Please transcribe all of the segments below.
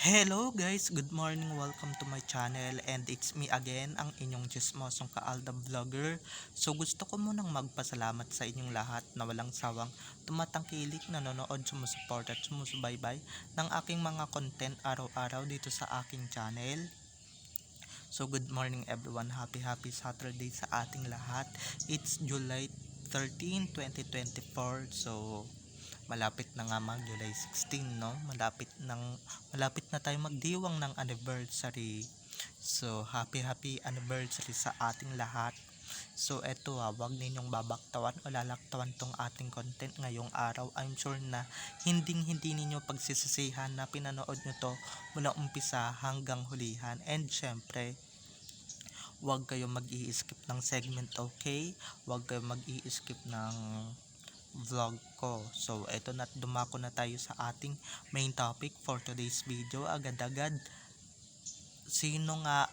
Hello guys, good morning, welcome to my channel and it's me again, ang inyong Chismosong Kaalda Vlogger. So gusto ko munang magpasalamat sa inyong lahat na walang sawang tumatangkilik, nanonood, sumusuport at sumusubaybay ng aking mga content araw-araw dito sa aking channel. So good morning everyone, happy Saturday sa ating lahat. It's July 13, 2024. So malapit na nga mag July 16, no? Malapit na tayo magdiwang ng anniversary. So happy anniversary sa ating lahat. So eto wag ninyong babaktawan o lalaktawan tong ating content ngayong araw. I'm sure na hindi ninyo pagsisisihan na pinanood nyo to mula umpisa hanggang hulihan. And syempre, wag kayo mag-i-skip ng segment, okay? Wag kayo mag-i-skip ng vlog ko. So eto na, dumako na tayo sa ating main topic for today's video. Agad-agad, sino nga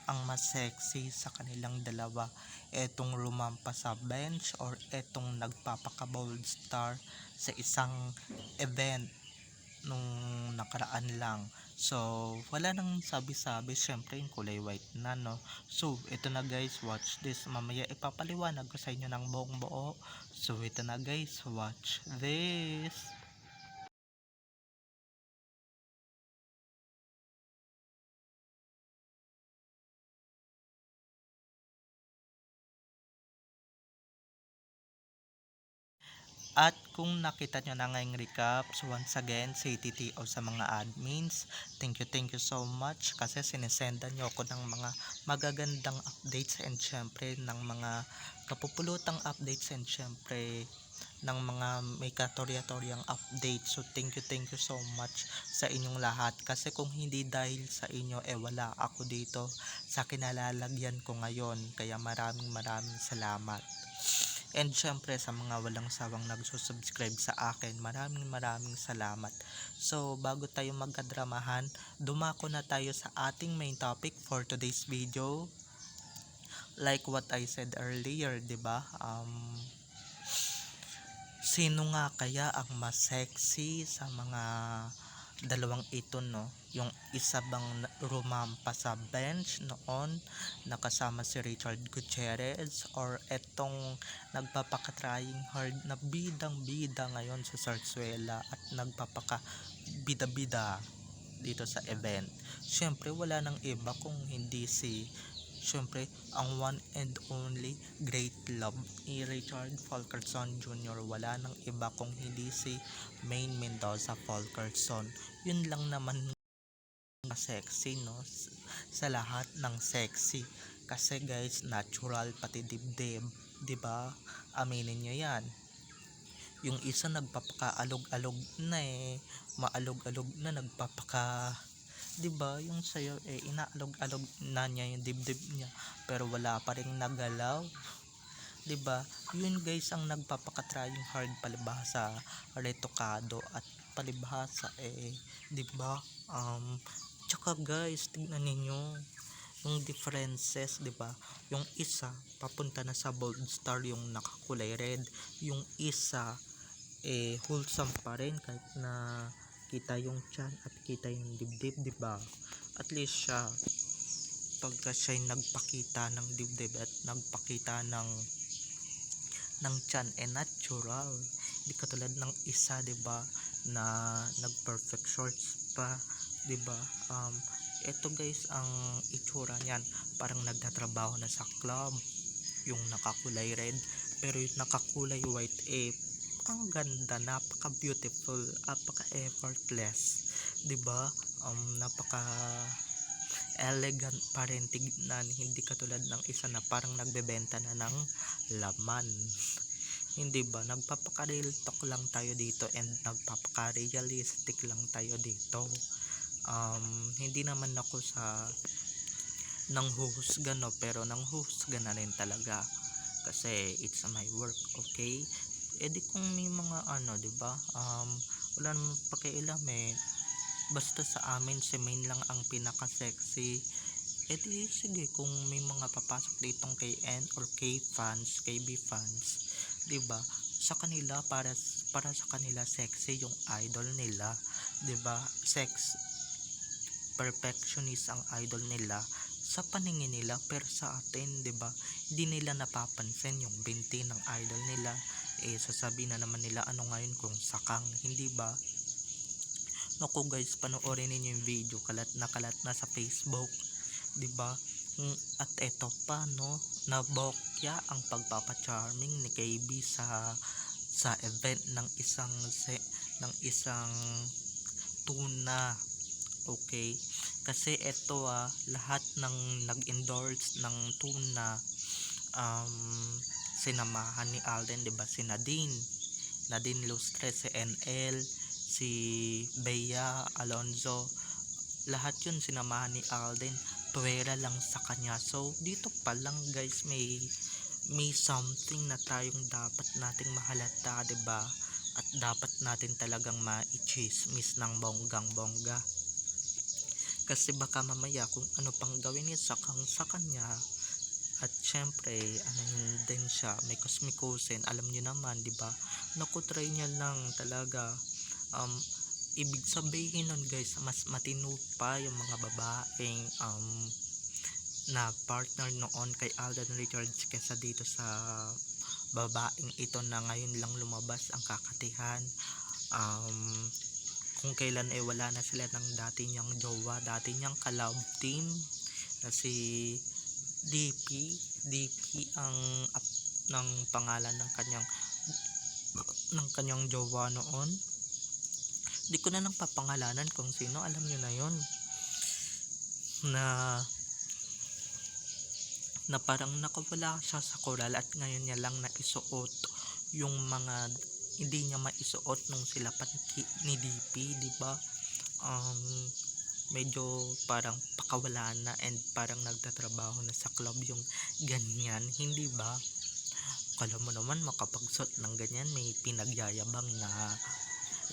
ang mas sexy sa kanilang dalawa? Etong rumampa sa bench or etong nagpapaka-bold star sa isang event nung nakaraan lang? So wala nang sabi-sabi, syempre yung kulay white na, no? So ito na guys, watch this. Mamaya ipapaliwanag ko sa inyo ng buong buo. So ito na guys, watch this. At kung nakita nyo na ngayong recap, so once again, say TTO sa mga admins. Thank you so much kasi sinisendan nyo ako ng mga magagandang updates and syempre ng mga kapupulutang updates and syempre ng mga may katorya-toryang updates. So thank you so much sa inyong lahat kasi kung hindi dahil sa inyo, wala ako dito sa kinalalagyan ko ngayon. Kaya maraming salamat. And syempre sa mga walang sawang nagsusubscribe sa akin, maraming salamat. So bago tayo magkadramahan, dumako na tayo sa ating main topic for today's video. Like what I said earlier, 'di ba? Sino nga kaya ang mas sexy sa mga dalawang ito, no? Yung isa bang rumampa sa bench noon nakasama si Richard Gutierrez, or etong nagpapaka-trying hard na bidang-bida ngayon sa Zarzuela at nagpapaka bida-bida dito sa event? Syempre wala nang iba kung hindi si, syempre, ang one and only great love ni Richard Fulkerson Jr. Wala nang iba kung hindi si Main Mendoza Fulkerson. Yun lang naman sexy, no? Sa lahat ng sexy. Kasi guys, natural pati dibdib, 'di ba? Aminin nyo yan. Yung isa nagpapaka-alog-alog na maalog-alog na, nagpapaka, 'di ba? Yung sayo inaalog-alog na niya yung dibdib niya pero wala pa ring nagalaw, 'di ba? Yun guys ang nagpapaka-trying hard, palibhasa retokado at palibhasa 'di ba? Tsaka guys, tignan ninyo yung differences, 'di ba? Yung isa papunta na sa bold star, yung nakakulay red. Yung isa wholesome pa rin kahit na kita yung chan at kita yung dibdib, 'di ba? At least siya, pagka siya nagpakita ng dibdib at nagpakita ng chan, natural. Hindi katulad ng isa, 'di ba, na nag perfect shorts pa, 'di ba? Ito guys ang itsura niyan, parang nagtatrabaho na sa club yung nakakulay red, pero yung nakakulay white ang ganda, napaka beautiful, napaka effortless, 'di ba? Napaka elegant pa rin tignan, hindi katulad ng isa na parang nagbebenta na ng laman. Hindi ba, nagpapaka-real talk lang tayo dito and nagpapaka-realistic lang tayo dito. Hindi naman ako sa nanghuhusga, no, pero nanghuhusga na rin talaga kasi it's my work, okay? Di kung may mga ano, 'di ba? Wala namang pakialam basta sa amin si Main lang ang pinaka sexy. Di sige, kung may mga papasok ditong KN or K fans, KB fans, 'di ba? Sa kanila, para sa kanila sexy yung idol nila, 'di ba? perfectionist ang idol nila sa paningin nila, pero sa atin, 'di ba, hindi nila napapansin yung binti ng idol nila. Sasabihin na naman nila ano ngayon kung sakang, hindi ba? Naku guys, panoorin ninyo yung video, kalat na sa Facebook, 'di ba? At eto pa no, nabokya ang pagpapacharming ni KB sa event ng isang tuna. Okay? Kasi eto lahat ng nag-endorse ng tuna, um, sinamahan ni Alden, 'di ba? Si Nadine Lustre, si NL, si Bea Alonzo, lahat yun sinamahan ni Alden. Puwera lang sa kanya. So dito pa lang guys, may something na tayong dapat nating mahalata, 'di ba? At dapat natin talagang mai-chismis ng bonggang bongga. Kasi baka mamaya kung ano pang gawin niya sa kanya, at syempre ano din siya, may kusmikusin, alam niyo naman, 'di ba? Naku, try niya lang talaga. Ibig sabihin nun guys, mas matino pa yung mga babaeng na partner noon kay Alden Richards kaysa dito sa babaeng ito na ngayon lang lumabas ang kakatihan. Kung kailan wala na sila ng dati niyang jowa, dati niyang kalab team na si DP ang ng pangalan ng kanyang jowa noon. Di ko na nang papangalanan kung sino, alam niyo na yon, na parang nakawala siya sa koral at ngayon niya lang naisuot yung mga hindi niya maisuot nung sila pa ni DP, di ba? Medyo parang pakawala na and parang nagtatrabaho na sa club yung ganyan, hindi ba? Kala mo naman makapagsuot ng ganyan, may pinagyayabang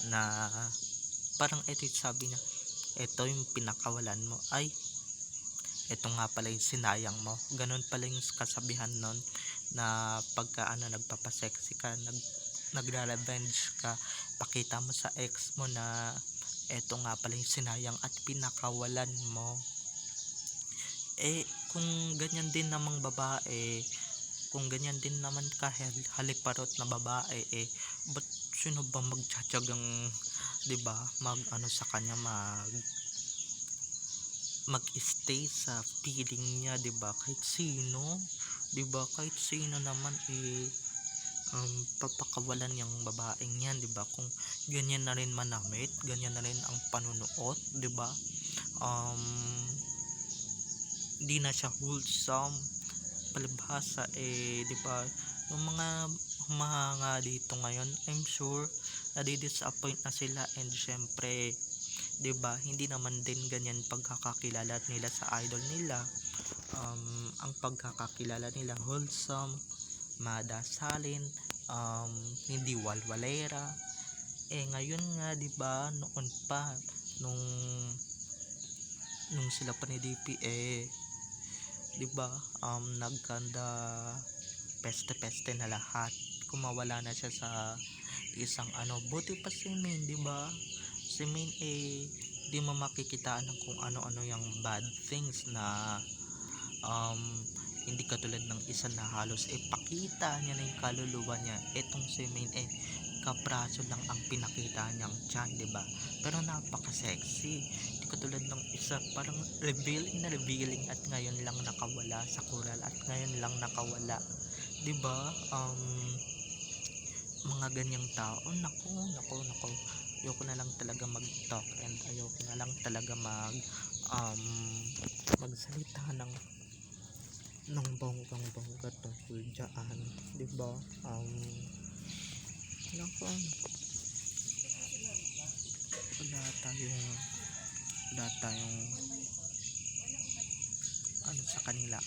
na parang ito sabi niya, ito yung pinakawalan mo, ay ito nga pala yung sinayang mo. Ganun pala yung kasabihan nun, na pagka nagpapasexy ka, nagra-revenge ka, pakita mo sa ex mo na ito nga pala yung sinayang at pinakawalan mo. Kung ganyan din namang babae, kung ganyan din naman ka haliparot na babae, ba't sino ba magtsatsagang, 'di ba, sa kanya, mag-stay sa feeling niya, 'di ba? Kahit sino, 'di ba? Kahit sino naman papakawalan yung babaeng yan, 'di ba? Kung ganyan na rin manamit, ganyan na rin ang panunuot, 'di ba? Hindi na siya wholesome palibhasa, 'di ba? Yung mga humahanga dito ngayon, I'm sure nadi-disappoint na sila, and syempre, 'di ba, hindi naman din ganyan pagkakakilala nila sa idol nila. Ang pagkakakilala nila wholesome, madasalin, hindi walwalera. Ngayon nga, 'di ba, noon pa nung sila pa ni DP, 'di ba, nagkanda peste-peste na lahat. Kumawala na siya sa isang buti pa si Main, 'di ba? Si Main di mo makikitaan ng kung ano-ano yung bad things na hindi katulad ng isa na halos pakita niya na yung kaluluwa niya. Etong si Main kapraso lang ang pinakita niyang tiyan, 'di ba? Pero napaka-sexy. Hindi katulad ng isa, parang revealing at ngayon lang nakawala sa coral at ngayon lang nakawala, 'di ba? Mga ganyang tao, nako, ayoko na lang talaga mag-talk, and ayoko na lang talaga magsalita ng bonggang-bongga tungkol dyan, 'di ba? Nako, wala tayong sa kanila,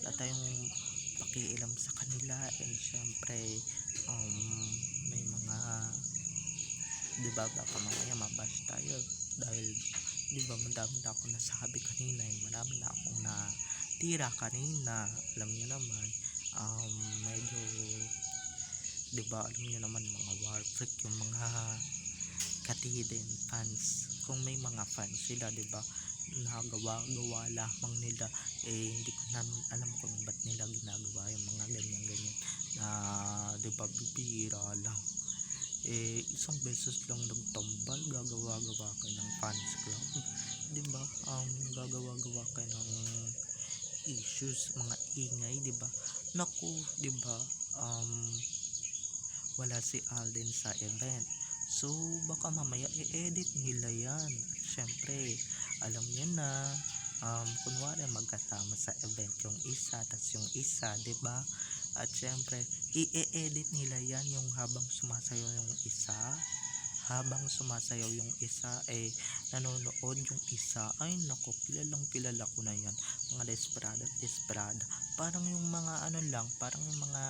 wala tayong pakialam sa kanila, and syempre may mga, 'di ba, baka mamaya mabash tayo dahil, 'di ba, madami na akong nasabi kanina, marami na akong natira kanina, alam niyo naman, medyo, 'di ba, alam niyo naman, mga war freak yung mga Katiden fans, kung may mga fans sila, 'di ba, nagawa-gawa lamang nila. Hindi ko naman alam kung ba't nila ginagawa yung mga ganyan-ganyan na 'di ba bibihira lang. Isang beses lang nagtambal gagawa-gawa kayo ng fans club, 'di ba? Gagawa-gawa kayo ng issues, mga ingay, 'di ba? Naku, 'di ba? Um, Wala si Alden sa event. So, baka mamaya i-edit nila yan. At syempre, alam niyo na, kunwari magkasama sa event yung isa, tas yung isa, 'di ba? At syempre, i-edit nila yan yung habang sumasayaw yung isa, nanonood yung isa. Ay, naku, kilalang kilala ko na yan. Mga desperado at desperada. Parang yung mga ano lang, parang yung mga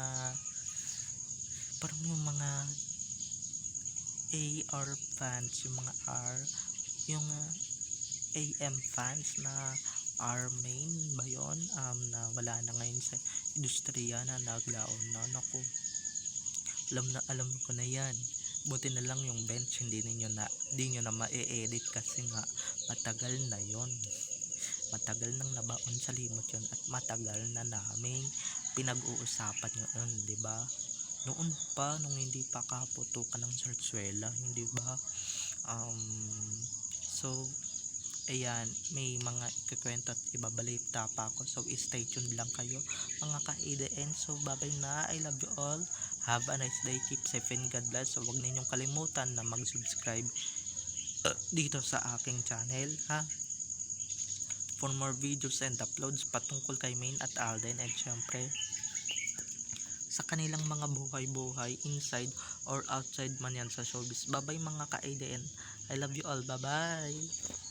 AR fans, yung mga yung AM fans na R main ba yun? Na wala na ngayon sa industriya, na naglaon na. Naku, alam ko na yan. Buti na lang yung bench hindi niyo na ma-edit kasi nga matagal na yon. Matagal nang nabaon sa limot yon at matagal na namin pinag-uusapan yun, 'di ba? Noon pa, nung hindi pa kaputukan ng Sarsuela, hindi ba? So, ayan, may mga ikukwento at ibabalita pa ako. So, stay tuned lang kayo mga ka-ADN. So, bye-bye na. I love you all. Have a nice day. Keep safe and God bless. So, huwag ninyong kalimutan na mag-subscribe dito sa aking channel, ha? For more videos and uploads patungkol kay Main at Alden, at syempre sa kanilang mga buhay-buhay inside or outside man yan sa showbiz. Bye-bye mga ka-ADN. I love you all. Bye-bye.